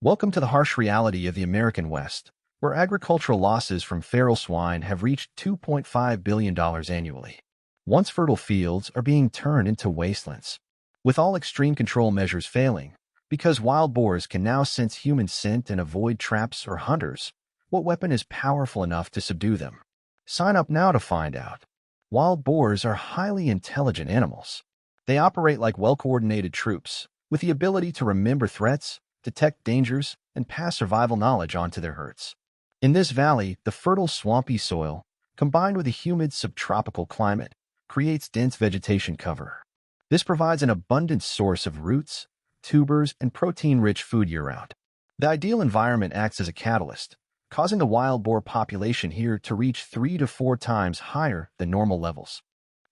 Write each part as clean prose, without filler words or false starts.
Welcome to the harsh reality of the American West, where agricultural losses from feral swine have reached $2.5 billion annually. Once fertile fields are being turned into wastelands, with all extreme control measures failing, because wild boars can now sense human scent and avoid traps or hunters. What weapon is powerful enough to subdue them? Sign up now to find out. Wild boars are highly intelligent animals. They operate like well-coordinated troops, with the ability to remember threats, detect dangers, and pass survival knowledge onto their herds. In this valley, the fertile swampy soil, combined with a humid subtropical climate, creates dense vegetation cover. This provides an abundant source of roots, tubers, and protein-rich food year-round. The ideal environment acts as a catalyst, causing the wild boar population here to reach 3 to 4 times higher than normal levels.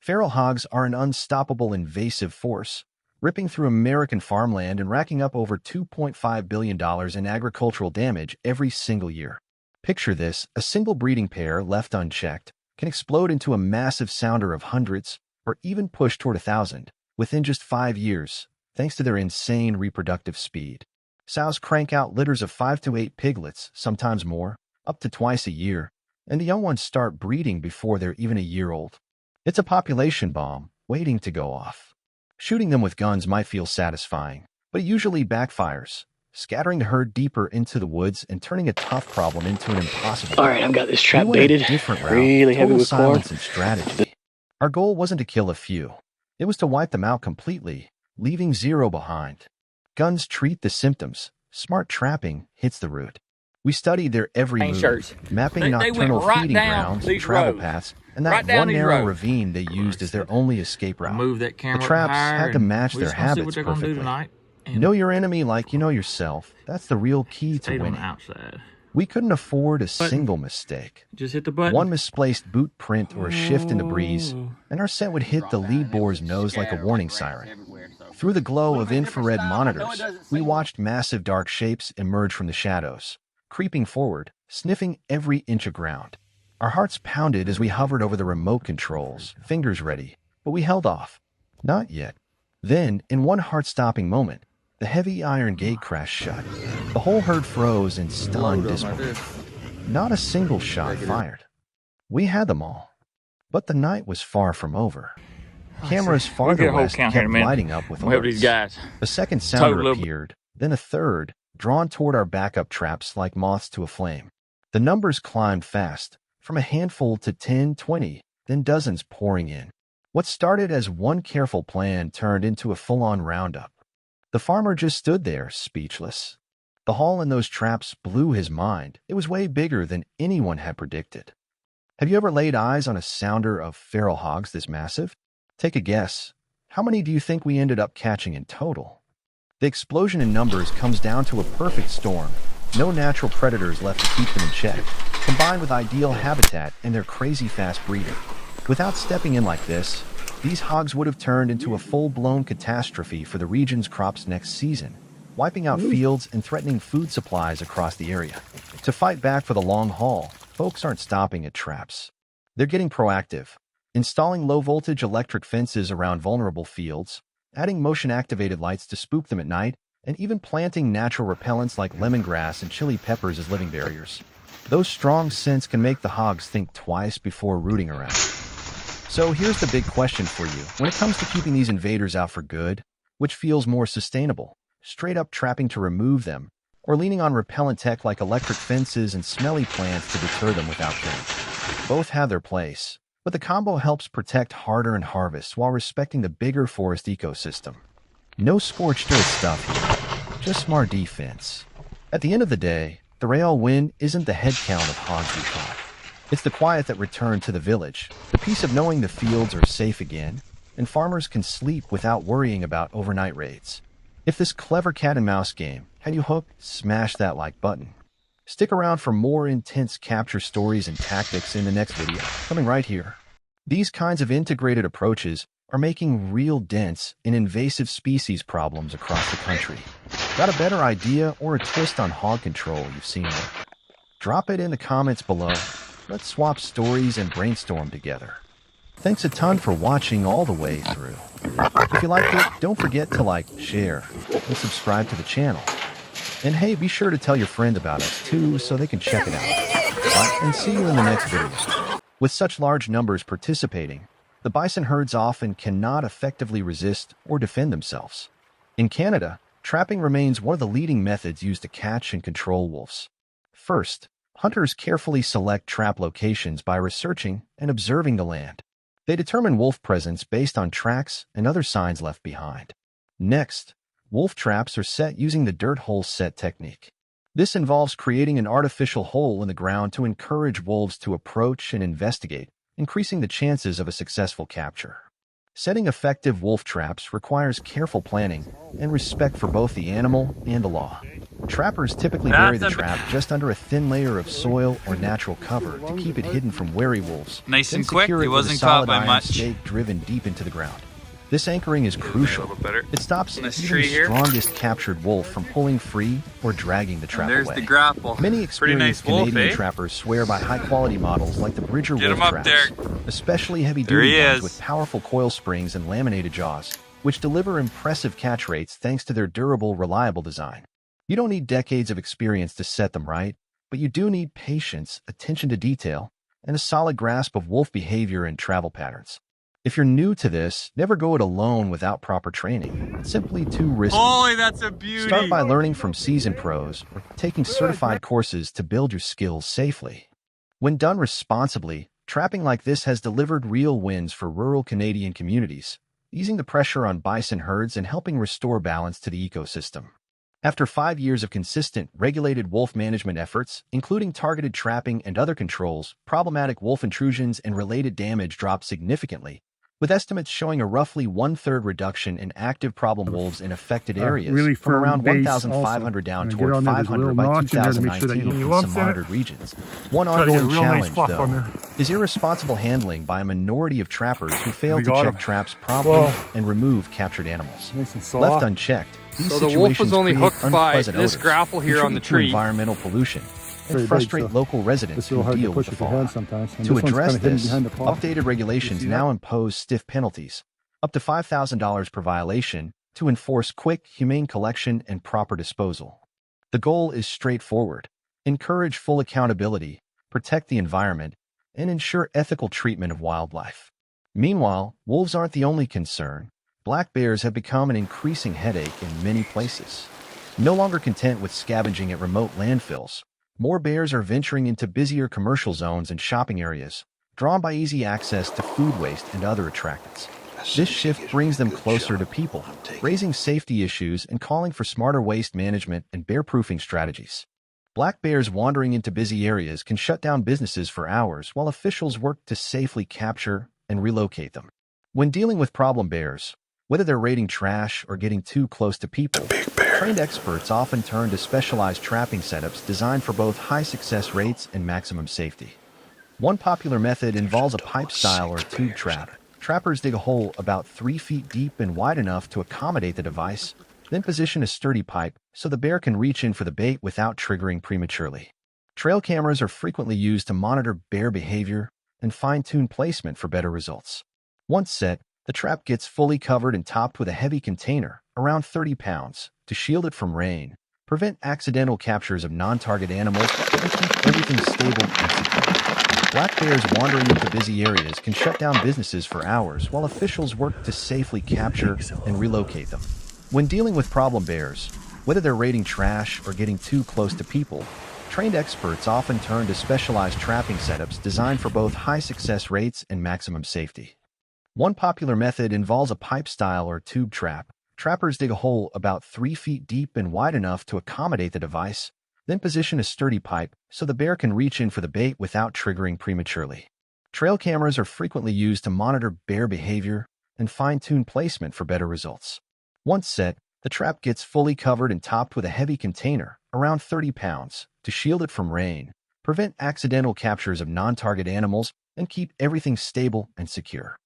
Feral hogs are an unstoppable invasive force, ripping through American farmland and racking up over $2.5 billion in agricultural damage every single year. Picture this: a single breeding pair left unchecked can explode into a massive sounder of hundreds, or even push toward 1,000, within just 5 years, thanks to their insane reproductive speed. Sows crank out litters of 5 to 8 piglets, sometimes more, up to twice a year, and the young ones start breeding before they're even a year old. It's a population bomb waiting to go off. Shooting them with guns might feel satisfying, but it usually backfires, scattering the herd deeper into the woods and turning a tough problem into an impossible. All right, I've got this trap baited. Different route, really heavy with corn. Silence and strategy. Our goal wasn't to kill a few. It was to wipe them out completely, leaving 0 behind. Guns treat the symptoms. Smart trapping hits the root. We studied their every move, mapping nocturnal feeding grounds, travel paths, and that one narrow ravine they used as their only escape route. The traps had to match their habits perfectly. Know your enemy like you know yourself. That's the real key to winning. We couldn't afford a single mistake. Just hit the button. One misplaced boot print or a shift in the breeze, and our scent would hit the lead boar's nose like a warning siren. Through the glow of infrared monitors, we watched massive dark shapes emerge from the shadows, creeping forward, sniffing every inch of ground. Our hearts pounded as we hovered over the remote controls, fingers ready, but we held off. Not yet. Then, in one heart-stopping moment, the heavy iron gate crashed shut. The whole herd froze in stunned disbelief. Not a single shot fired. We had them all. But the night was far from over. Cameras farther west kept lighting up with alerts. A second sounder appeared, then a third, drawn toward our backup traps like moths to a flame. The numbers climbed fast, from a handful to 10, 20, then dozens pouring in. What started as one careful plan turned into a full-on roundup. The farmer just stood there, speechless. The haul in those traps blew his mind. It was way bigger than anyone had predicted. Have you ever laid eyes on a sounder of feral hogs this massive? Take a guess. How many do you think we ended up catching in total? The explosion in numbers comes down to a perfect storm. No natural predators left to keep them in check, combined with ideal habitat and their crazy fast breeding. Without stepping in like this, these hogs would have turned into a full-blown catastrophe for the region's crops next season, wiping out fields and threatening food supplies across the area. To fight back for the long haul, folks aren't stopping at traps. They're getting proactive, installing low-voltage electric fences around vulnerable fields, adding motion-activated lights to spook them at night, and even planting natural repellents like lemongrass and chili peppers as living barriers. Those strong scents can make the hogs think twice before rooting around. So here's the big question for you. When it comes to keeping these invaders out for good, which feels more sustainable? Straight-up trapping to remove them, or leaning on repellent tech like electric fences and smelly plants to deter them without killing? Both have their place, but the combo helps protect harder-earned harvests while respecting the bigger forest ecosystem. No scorched earth stuff here, just smart defense. At the end of the day, the real win isn't the head count of hogs we caught. It's the quiet that returned to the village, the peace of knowing the fields are safe again, and farmers can sleep without worrying about overnight raids. If this clever cat-and-mouse game had you hooked, smash that like button. Stick around for more intense capture stories and tactics in the next video, coming right here. These kinds of integrated approaches are making real dents in invasive species problems across the country. Got a better idea or a twist on hog control you've seen there? Drop it in the comments below. Let's swap stories and brainstorm together. Thanks a ton for watching all the way through. If you liked it, don't forget to like, share, and subscribe to the channel. And hey, be sure to tell your friend about us too so they can check it out. Bye, and see you in the next video. With such large numbers participating, the bison herds often cannot effectively resist or defend themselves. In Canada, trapping remains one of the leading methods used to catch and control wolves. First, hunters carefully select trap locations by researching and observing the land. They determine wolf presence based on tracks and other signs left behind. Next, wolf traps are set using the dirt hole set technique. This involves creating an artificial hole in the ground to encourage wolves to approach and investigate, increasing the chances of a successful capture. Setting effective wolf traps requires careful planning and respect for both the animal and the law. Trappers typically bury the trap just under a thin layer of soil or natural cover to keep it hidden from wary wolves. Nice then and quick, secure he it with a wasn't caught solid by iron much. stake driven deep into the ground. This anchoring is crucial. It stops even This the tree here. strongest captured wolf from pulling free or dragging the trap There's away. the grapple. Many Pretty experienced nice wolf, Canadian eh? trappers swear by high-quality models like the Bridger Get wolf him up traps, there. especially There heavy-duty he ones is. with powerful coil springs and laminated jaws, which deliver impressive catch rates thanks to their durable, reliable design. You don't need decades of experience to set them right, but you do need patience, attention to detail, and a solid grasp of wolf behavior and travel patterns. If you're new to this, never go it alone without proper training. It's simply too risky. Holy, that's a beauty. Start by learning from seasoned pros or taking certified courses to build your skills safely. When done responsibly, trapping like this has delivered real wins for rural Canadian communities, easing the pressure on bison herds and helping restore balance to the ecosystem. After 5 years of consistent, regulated wolf management efforts, including targeted trapping and other controls, problematic wolf intrusions and related damage dropped significantly, with estimates showing a roughly one-third reduction in active problem wolves in affected areas, really from firm around base 1,500 down also. toward Get on there, there's a 500 little by notch in there to make sure that 2019 you don't in lumps some in it. monitored regions. One Try to get a ongoing real nice challenge, fluff on though, there. is irresponsible handling by a minority of trappers who fail We to got check 'em. traps promptly Whoa. and remove captured animals. Nice and soft. Left unchecked, these So the wolf was situations only create hooked by unpleasant this odors, grapple here on the contribute to tree. environmental pollution, Very and big, frustrate so local residents It's real who hard to deal with push the with your hand fallout. sometimes. And To this one's address kinda hidden this, behind the paw. updated regulations see now that? impose stiff penalties, up to $5,000 per violation, to enforce quick, humane collection and proper disposal. The goal is straightforward: encourage full accountability, protect the environment, and ensure ethical treatment of wildlife. Meanwhile, wolves aren't the only concern. Black bears have become an increasing headache in many places. No longer content with scavenging at remote landfills, more bears are venturing into busier commercial zones and shopping areas, drawn by easy access to food waste and other attractants. This shift brings them closer to people, raising safety issues and calling for smarter waste management and bear-proofing strategies. Black bears wandering into busy areas can shut down businesses for hours while officials work to safely capture and relocate them. When dealing with problem bears, whether they're raiding trash or getting too close to people, trained experts often turn to specialized trapping setups designed for both high success rates and maximum safety. One popular method involves a pipe style or tube trap. Trappers dig a hole about 3 feet deep and wide enough to accommodate the device, then position a sturdy pipe so the bear can reach in for the bait without triggering prematurely. Trail cameras are frequently used to monitor bear behavior and fine-tune placement for better results. Once set, the trap gets fully covered and topped with a heavy container, around 30 pounds, to shield it from rain, prevent accidental captures of non-target animals, and keep everything stable and secure. Black bears wandering into busy areas can shut down businesses for hours while officials work to safely capture and relocate them. When dealing with problem bears, whether they're raiding trash or getting too close to people, trained experts often turn to specialized trapping setups designed for both high success rates and maximum safety. One popular method involves a pipe style or tube trap. Trappers dig a hole about 3 feet deep and wide enough to accommodate the device, then position a sturdy pipe so the bear can reach in for the bait without triggering prematurely. Trail cameras are frequently used to monitor bear behavior and fine-tune placement for better results. Once set, the trap gets fully covered and topped with a heavy container, around 30 pounds, to shield it from rain, prevent accidental captures of non-target animals, and keep everything stable and secure.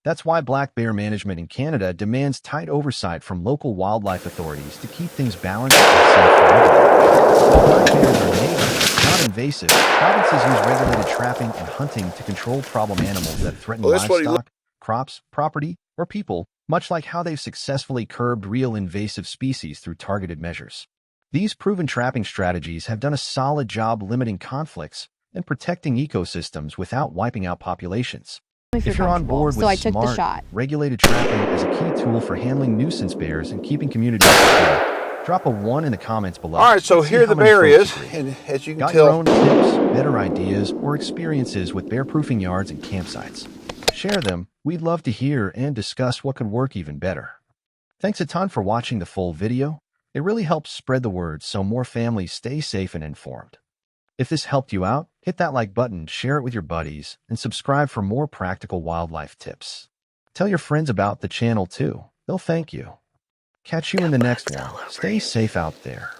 That's why black bear management in Canada demands tight oversight from local wildlife authorities to keep things balanced and safe for everyone. While black bears are native, not invasive, provinces use regulated trapping and hunting to control problem animals that threaten livestock, crops, property, or people, much like how they've successfully curbed real invasive species through targeted measures. These proven trapping strategies have done a solid job limiting conflicts and protecting ecosystems without wiping out populations. If you're on board with smart, regulated trapping as a key tool for handling nuisance bears and keeping communities secure, drop a 1 in the comments below. All right, so here the bear is, and as you can Got tell... your own tips, better ideas, or experiences with bear-proofing yards and campsites? Share them. We'd love to hear and discuss what could work even better. Thanks a ton for watching the full video. It really helps spread the word so more families stay safe and informed. If this helped you out, hit that like button, share it with your buddies, and subscribe for more practical wildlife tips. Tell your friends about the channel too. They'll thank you. Catch you in the next one. Stay safe out there.